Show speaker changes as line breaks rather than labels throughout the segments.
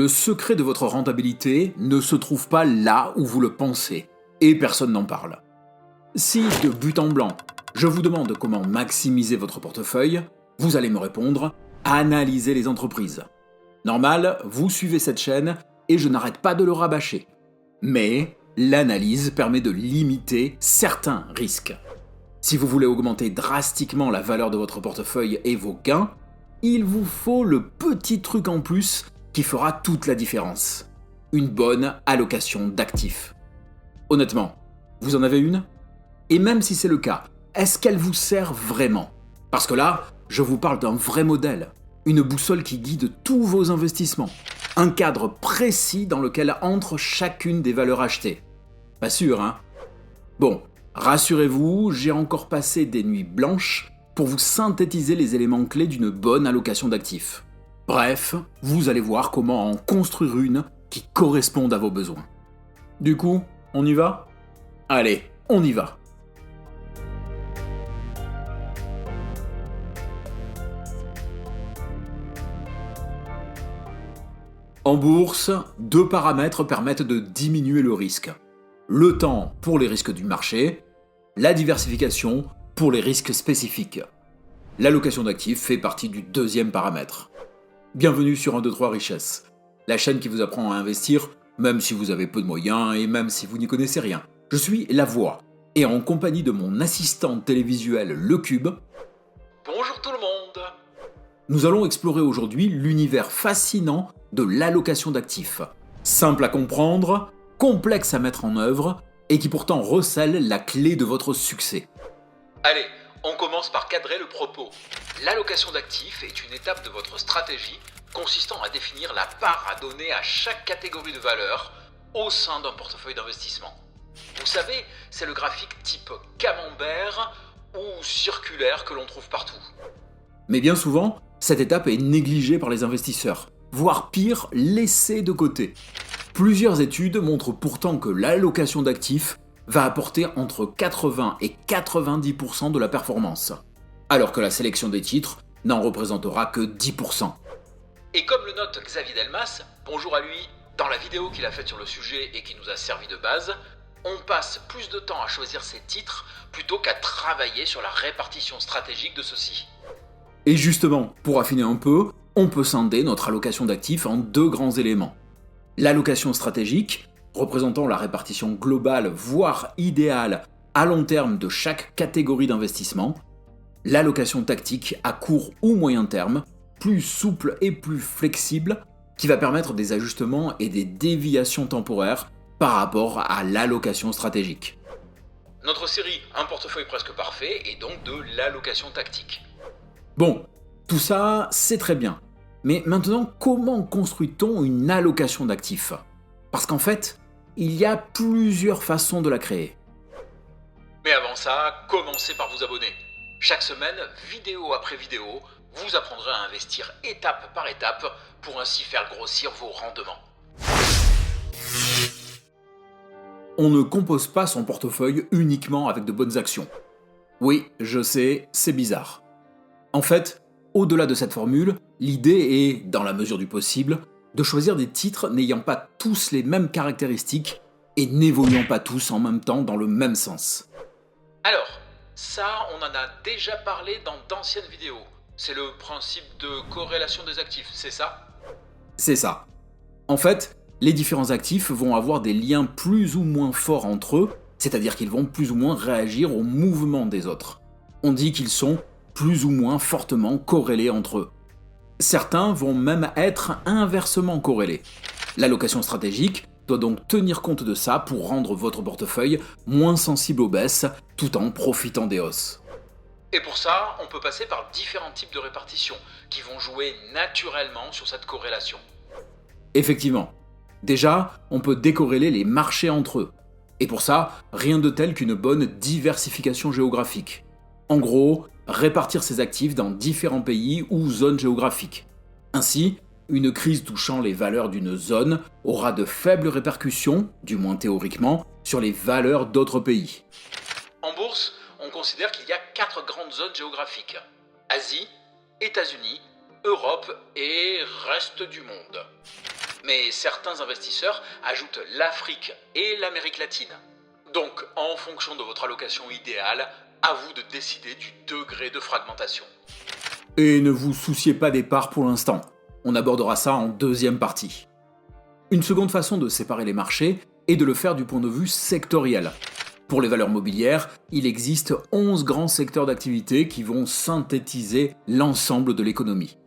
le secret de votre rentabilité ne se trouve pas là où vous le pensez, et personne n'en parle. Si, de but en blanc, je vous demande comment maximiser votre portefeuille, vous allez me répondre « Analysez les entreprises ». Normal, vous suivez cette chaîne et je n'arrête pas de le rabâcher. Mais l'analyse permet de limiter certains risques. Si vous voulez augmenter drastiquement la valeur de votre portefeuille et vos gains, il vous faut le petit truc en plus qui fera toute la différence. Une bonne allocation d'actifs. Honnêtement, vous en avez une ? Et même si c'est le cas, est-ce qu'elle vous sert vraiment ? Parce que là, je vous parle d'un vrai modèle, une boussole qui guide tous vos investissements, un cadre précis dans lequel entre chacune des valeurs achetées. Pas sûr, hein ? Bon, rassurez-vous, j'ai encore passé des nuits blanches pour vous synthétiser les éléments clés d'une bonne allocation d'actifs. Bref, vous allez voir comment en construire une qui corresponde à vos besoins. Du coup, on y va ? Allez, on y va. En bourse, deux paramètres permettent de diminuer le risque. Le temps pour les risques du marché, la diversification pour les risques spécifiques. L'allocation d'actifs fait partie du deuxième paramètre. Bienvenue sur 1, 2, 3 Richesse, la chaîne qui vous apprend à investir, même si vous avez peu de moyens et même si vous n'y connaissez rien. Je suis La Voix, et en compagnie de mon assistant télévisuel Le Cube. Bonjour tout le monde. Nous allons explorer aujourd'hui l'univers fascinant de l'allocation d'actifs. Simple à comprendre, complexe à mettre en œuvre, et qui pourtant recèle la clé de votre succès. Allez, on commence par cadrer le propos. L'allocation d'actifs est une étape de votre stratégie consistant à définir la part à donner à chaque catégorie de valeurs au sein d'un portefeuille d'investissement. Vous savez, c'est le graphique type camembert ou circulaire que l'on trouve partout. Mais bien souvent, cette étape est négligée par les investisseurs, voire pire, laissée de côté. Plusieurs études montrent pourtant que l'allocation d'actifs va apporter entre 80 et 90% de la performance, alors que la sélection des titres n'en représentera que 10%. Et comme le note Xavier Delmas, bonjour à lui, dans la vidéo qu'il a faite sur le sujet et qui nous a servi de base, on passe plus de temps à choisir ses titres plutôt qu'à travailler sur la répartition stratégique de ceux-ci. Et justement, pour affiner un peu, on peut scinder notre allocation d'actifs en deux grands éléments. L'allocation stratégique, représentant la répartition globale, voire idéale, à long terme de chaque catégorie d'investissement. L'allocation tactique à court ou moyen terme, plus souple et plus flexible, qui va permettre des ajustements et des déviations temporaires par rapport à l'allocation stratégique. Notre série Un portefeuille presque parfait est donc de l'allocation tactique. Bon, tout ça, c'est très bien. Mais maintenant, comment construit-on une allocation d'actifs ? Parce qu'en fait, il y a plusieurs façons de la créer. Mais avant ça, commencez par vous abonner. Chaque semaine, vidéo après vidéo, vous apprendrez à investir étape par étape pour ainsi faire grossir vos rendements. On ne compose pas son portefeuille uniquement avec de bonnes actions. Oui, je sais, c'est bizarre. En fait, au-delà de cette formule, l'idée est, dans la mesure du possible, de choisir des titres n'ayant pas tous les mêmes caractéristiques et n'évoluant pas tous en même temps dans le même sens. Alors, ça, on en a déjà parlé dans d'anciennes vidéos. C'est le principe de corrélation des actifs, c'est ça ? C'est ça. En fait, les différents actifs vont avoir des liens plus ou moins forts entre eux, c'est-à-dire qu'ils vont plus ou moins réagir au mouvement des autres. On dit qu'ils sont plus ou moins fortement corrélés entre eux. Certains vont même être inversement corrélés. L'allocation stratégique doit donc tenir compte de ça pour rendre votre portefeuille moins sensible aux baisses tout en profitant des hausses. Et pour ça, on peut passer par différents types de répartitions qui vont jouer naturellement sur cette corrélation. Effectivement. Déjà, on peut décorréler les marchés entre eux. Et pour ça, rien de tel qu'une bonne diversification géographique. En gros, répartir ses actifs dans différents pays ou zones géographiques. Ainsi, une crise touchant les valeurs d'une zone aura de faibles répercussions, du moins théoriquement, sur les valeurs d'autres pays. En bourse, on considère qu'il y a 4 grandes zones géographiques. Asie, États-Unis, Europe et reste du monde. Mais certains investisseurs ajoutent l'Afrique et l'Amérique latine. Donc, en fonction de votre allocation idéale, à vous de décider du degré de fragmentation. Et ne vous souciez pas des parts pour l'instant. On abordera ça en deuxième partie. Une seconde façon de séparer les marchés est de le faire du point de vue sectoriel. Pour les valeurs mobilières, il existe 11 grands secteurs d'activité qui vont synthétiser l'ensemble de l'économie.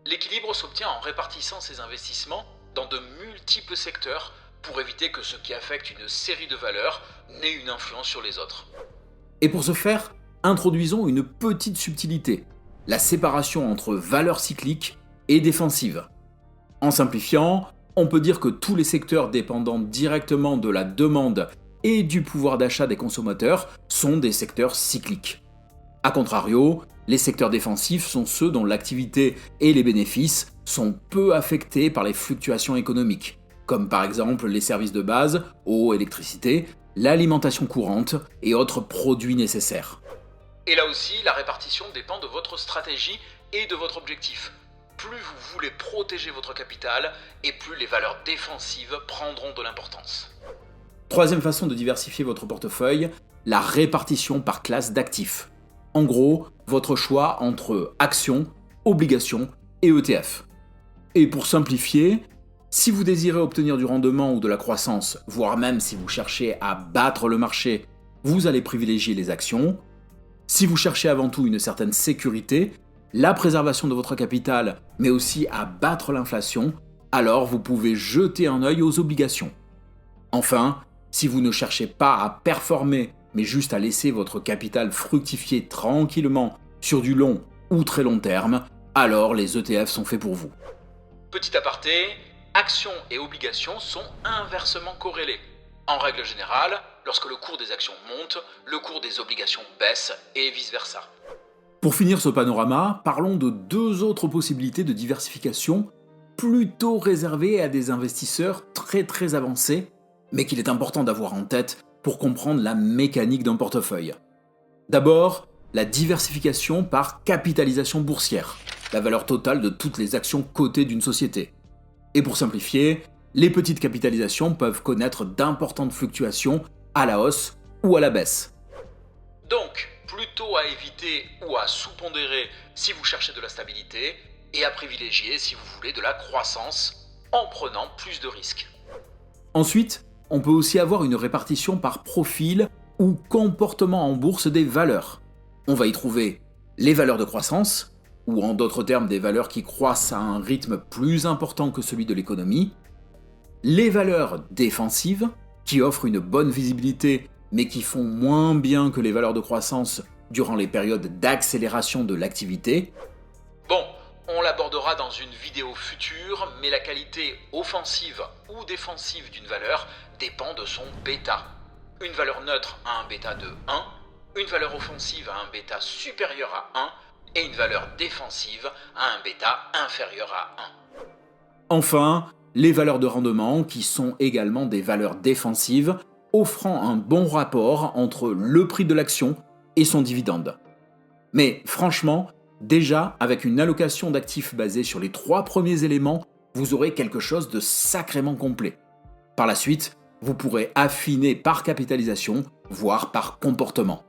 L'équilibre s'obtient en répartissant ces investissements dans de multiples secteurs pour éviter que ce qui affecte une série de valeurs n'ait une influence sur les autres. Et pour ce faire, introduisons une petite subtilité, la séparation entre valeurs cycliques et défensives. En simplifiant, on peut dire que tous les secteurs dépendant directement de la demande et du pouvoir d'achat des consommateurs sont des secteurs cycliques. A contrario, les secteurs défensifs sont ceux dont l'activité et les bénéfices sont peu affectés par les fluctuations économiques, comme par exemple les services de base, eau, électricité, l'alimentation courante et autres produits nécessaires. Et là aussi, la répartition dépend de votre stratégie et de votre objectif. Plus vous voulez protéger votre capital, et plus les valeurs défensives prendront de l'importance. Troisième façon de diversifier votre portefeuille, la répartition par classe d'actifs. En gros, votre choix entre actions, obligations et ETF. Et pour simplifier, si vous désirez obtenir du rendement ou de la croissance, voire même si vous cherchez à battre le marché, vous allez privilégier les actions. Si vous cherchez avant tout une certaine sécurité, la préservation de votre capital, mais aussi à battre l'inflation, alors vous pouvez jeter un œil aux obligations. Enfin, si vous ne cherchez pas à performer, mais juste à laisser votre capital fructifier tranquillement sur du long ou très long terme, alors les ETF sont faits pour vous. Petit aparté, actions et obligations sont inversement corrélés. En règle générale, lorsque le cours des actions monte, le cours des obligations baisse et vice-versa. Pour finir ce panorama, parlons de deux autres possibilités de diversification plutôt réservées à des investisseurs très avancés, mais qu'il est important d'avoir en tête pour comprendre la mécanique d'un portefeuille. D'abord, la diversification par capitalisation boursière, la valeur totale de toutes les actions cotées d'une société. Et pour simplifier, les petites capitalisations peuvent connaître d'importantes fluctuations à la hausse ou à la baisse. Donc, plutôt à éviter ou à sous-pondérer si vous cherchez de la stabilité, et à privilégier si vous voulez de la croissance en prenant plus de risques. Ensuite, on peut aussi avoir une répartition par profil ou comportement en bourse des valeurs. On va y trouver les valeurs de croissance, ou en d'autres termes des valeurs qui croissent à un rythme plus important que celui de l'économie, les valeurs défensives, qui offrent une bonne visibilité mais qui font moins bien que les valeurs de croissance durant les périodes d'accélération de l'activité. Bon, on l'abordera dans une vidéo future, mais la qualité offensive ou défensive d'une valeur dépend de son bêta. Une valeur neutre a un bêta de 1, une valeur offensive a un bêta supérieur à 1, et une valeur défensive a un bêta inférieur à 1. Enfin, les valeurs de rendement, qui sont également des valeurs défensives, offrant un bon rapport entre le prix de l'action et son dividende. Mais franchement, déjà, avec une allocation d'actifs basée sur les 3 premiers éléments, vous aurez quelque chose de sacrément complet. Par la suite, vous pourrez affiner par capitalisation, voire par comportement.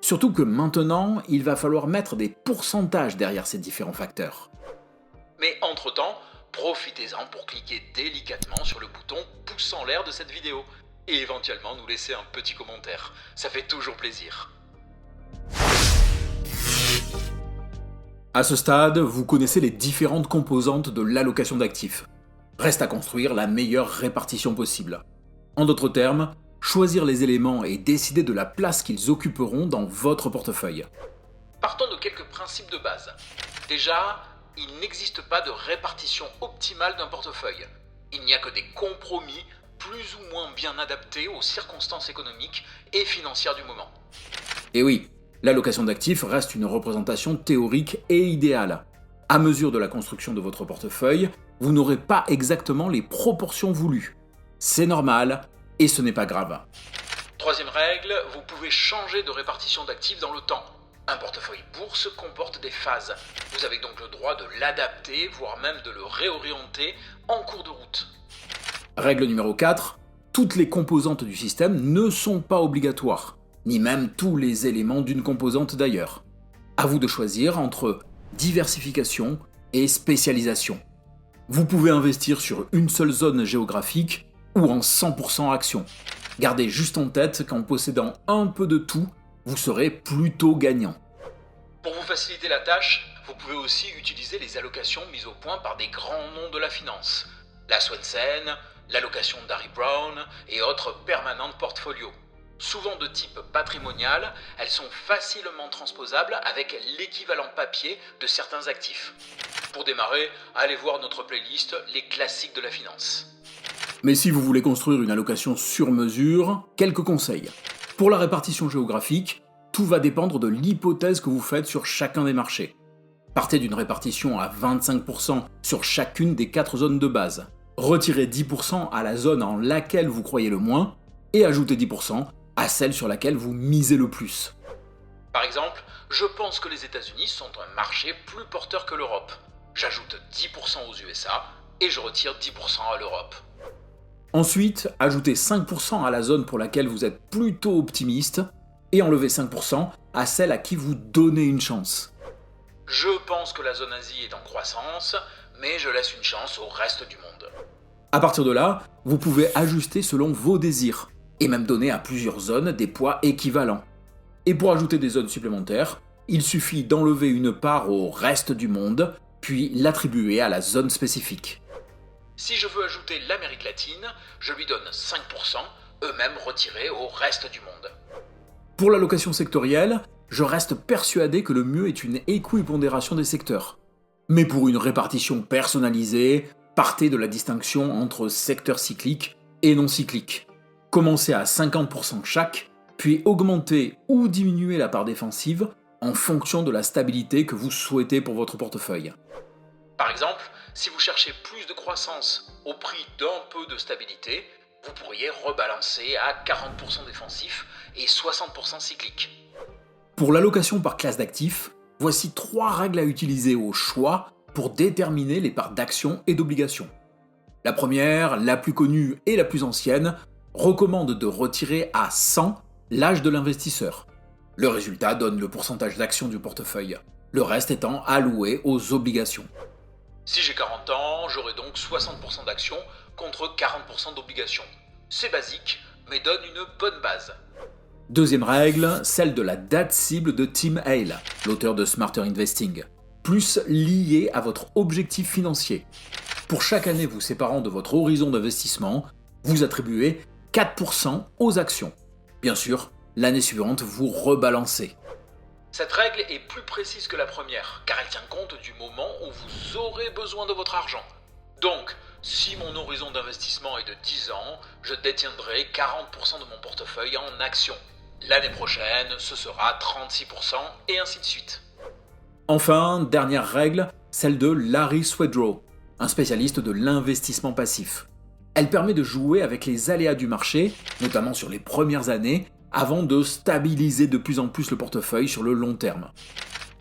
Surtout que maintenant, il va falloir mettre des pourcentages derrière ces différents facteurs. Mais entre-temps, profitez-en pour cliquer délicatement sur le bouton pouce en l'air de cette vidéo et éventuellement nous laisser un petit commentaire. Ça fait toujours plaisir. À ce stade, vous connaissez les différentes composantes de l'allocation d'actifs. Reste à construire la meilleure répartition possible. En d'autres termes, choisir les éléments et décider de la place qu'ils occuperont dans votre portefeuille. Partons de quelques principes de base. Déjà, il n'existe pas de répartition optimale d'un portefeuille. Il n'y a que des compromis plus ou moins bien adaptés aux circonstances économiques et financières du moment. Et oui, l'allocation d'actifs reste une représentation théorique et idéale. À mesure de la construction de votre portefeuille, vous n'aurez pas exactement les proportions voulues. C'est normal et ce n'est pas grave. Troisième règle, vous pouvez changer de répartition d'actifs dans le temps. Un portefeuille bourse comporte des phases. Vous avez donc le droit de l'adapter, voire même de le réorienter en cours de route. Règle numéro 4. Toutes les composantes du système ne sont pas obligatoires, ni même tous les éléments d'une composante d'ailleurs. À vous de choisir entre diversification et spécialisation. Vous pouvez investir sur une seule zone géographique ou en 100% actions. Gardez juste en tête qu'en possédant un peu de tout, vous serez plutôt gagnant. Pour vous faciliter la tâche, vous pouvez aussi utiliser les allocations mises au point par des grands noms de la finance. La Swensen, l'allocation d'Harry Brown et autres permanentes portfolios. Souvent de type patrimonial, elles sont facilement transposables avec l'équivalent papier de certains actifs. Pour démarrer, allez voir notre playlist Les classiques de la finance. Mais si vous voulez construire une allocation sur mesure, quelques conseils. Pour la répartition géographique, tout va dépendre de l'hypothèse que vous faites sur chacun des marchés. Partez d'une répartition à 25% sur chacune des 4 zones de base. Retirez 10% à la zone en laquelle vous croyez le moins et ajoutez 10% à celle sur laquelle vous misez le plus. Par exemple, je pense que les États-Unis sont un marché plus porteur que l'Europe. J'ajoute 10% aux USA et je retire 10% à l'Europe. Ensuite, ajoutez 5% à la zone pour laquelle vous êtes plutôt optimiste et enlevez 5% à celle à qui vous donnez une chance. Je pense que la zone Asie est en croissance, mais je laisse une chance au reste du monde. À partir de là, vous pouvez ajuster selon vos désirs, et même donner à plusieurs zones des poids équivalents. Et pour ajouter des zones supplémentaires, il suffit d'enlever une part au reste du monde, puis l'attribuer à la zone spécifique. Si je veux ajouter l'Amérique latine, je lui donne 5%, eux-mêmes retirés au reste du monde. Pour l'allocation sectorielle, je reste persuadé que le mieux est une équipondération des secteurs. Mais pour une répartition personnalisée, partez de la distinction entre secteurs cycliques et non cycliques. Commencez à 50% chaque, puis augmentez ou diminuez la part défensive en fonction de la stabilité que vous souhaitez pour votre portefeuille. Par exemple, si vous cherchez plus de croissance au prix d'un peu de stabilité, vous pourriez rebalancer à 40% défensif et 60% cyclique. Pour l'allocation par classe d'actifs, voici 3 règles à utiliser au choix pour déterminer les parts d'actions et d'obligations. La première, la plus connue et la plus ancienne, recommande de retirer à 100 l'âge de l'investisseur. Le résultat donne le pourcentage d'actions du portefeuille, le reste étant alloué aux obligations. Si j'ai 40 ans, j'aurai donc 60% d'actions contre 40% d'obligations. C'est basique, mais donne une bonne base. Deuxième règle, celle de la date cible de Tim Hale, l'auteur de Smarter Investing, plus liée à votre objectif financier. Pour chaque année vous séparant de votre horizon d'investissement, vous attribuez 4% aux actions. Bien sûr, l'année suivante, vous rebalancez. Cette règle est plus précise que la première, car elle tient compte du moment où vous aurez besoin de votre argent. Donc, si mon horizon d'investissement est de 10 ans, je détiendrai 40% de mon portefeuille en actions. L'année prochaine, ce sera 36% et ainsi de suite. Enfin, dernière règle, celle de Larry Swedroe, un spécialiste de l'investissement passif. Elle permet de jouer avec les aléas du marché, notamment sur les premières années, avant de stabiliser de plus en plus le portefeuille sur le long terme.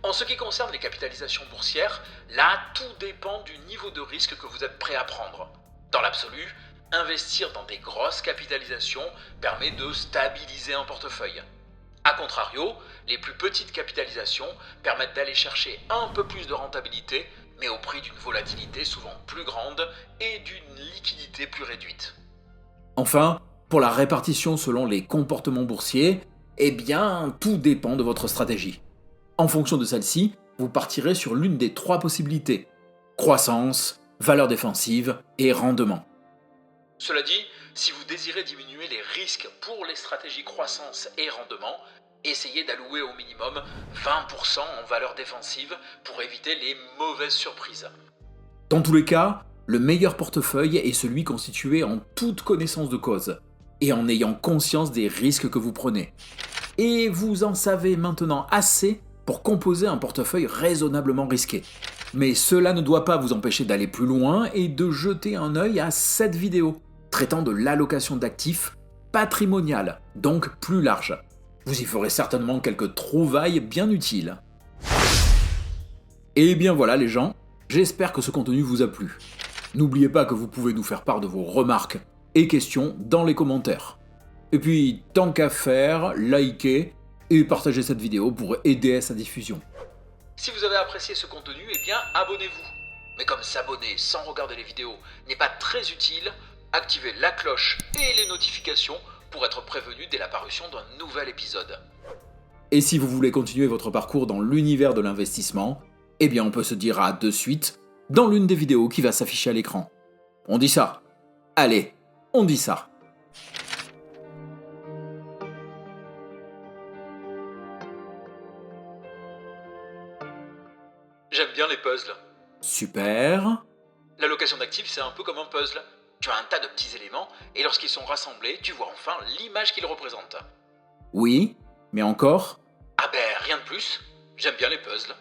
En ce qui concerne les capitalisations boursières, là, tout dépend du niveau de risque que vous êtes prêt à prendre. Dans l'absolu, investir dans des grosses capitalisations permet de stabiliser un portefeuille. A contrario, les plus petites capitalisations permettent d'aller chercher un peu plus de rentabilité, mais au prix d'une volatilité souvent plus grande et d'une liquidité plus réduite. Enfin, pour la répartition selon les comportements boursiers, eh bien, tout dépend de votre stratégie. En fonction de celle-ci, vous partirez sur l'une des 3 possibilités: croissance, valeur défensive et rendement. Cela dit, si vous désirez diminuer les risques pour les stratégies croissance et rendement, essayez d'allouer au minimum 20% en valeur défensive pour éviter les mauvaises surprises. Dans tous les cas, le meilleur portefeuille est celui constitué en toute connaissance de cause et en ayant conscience des risques que vous prenez. Et vous en savez maintenant assez pour composer un portefeuille raisonnablement risqué. Mais cela ne doit pas vous empêcher d'aller plus loin et de jeter un œil à cette vidéo traitant de l'allocation d'actifs patrimoniale, donc plus large. Vous y ferez certainement quelques trouvailles bien utiles. Et bien voilà les gens, j'espère que ce contenu vous a plu. N'oubliez pas que vous pouvez nous faire part de vos remarques et questions dans les commentaires. Et puis, tant qu'à faire, likez et partagez cette vidéo pour aider à sa diffusion. Si vous avez apprécié ce contenu, eh bien abonnez-vous. Mais comme s'abonner sans regarder les vidéos n'est pas très utile, activez la cloche et les notifications pour être prévenu dès la parution d'un nouvel épisode. Et si vous voulez continuer votre parcours dans l'univers de l'investissement, eh bien on peut se dire à de suite dans l'une des vidéos qui va s'afficher à l'écran. On dit ça. Allez, on dit ça. J'aime bien les puzzles. Super. L'allocation d'actifs, c'est un peu comme un puzzle. Tu as un tas de petits éléments, et lorsqu'ils sont rassemblés, tu vois enfin l'image qu'ils représentent. Oui, mais encore ? Ah ben, rien de plus. J'aime bien les puzzles.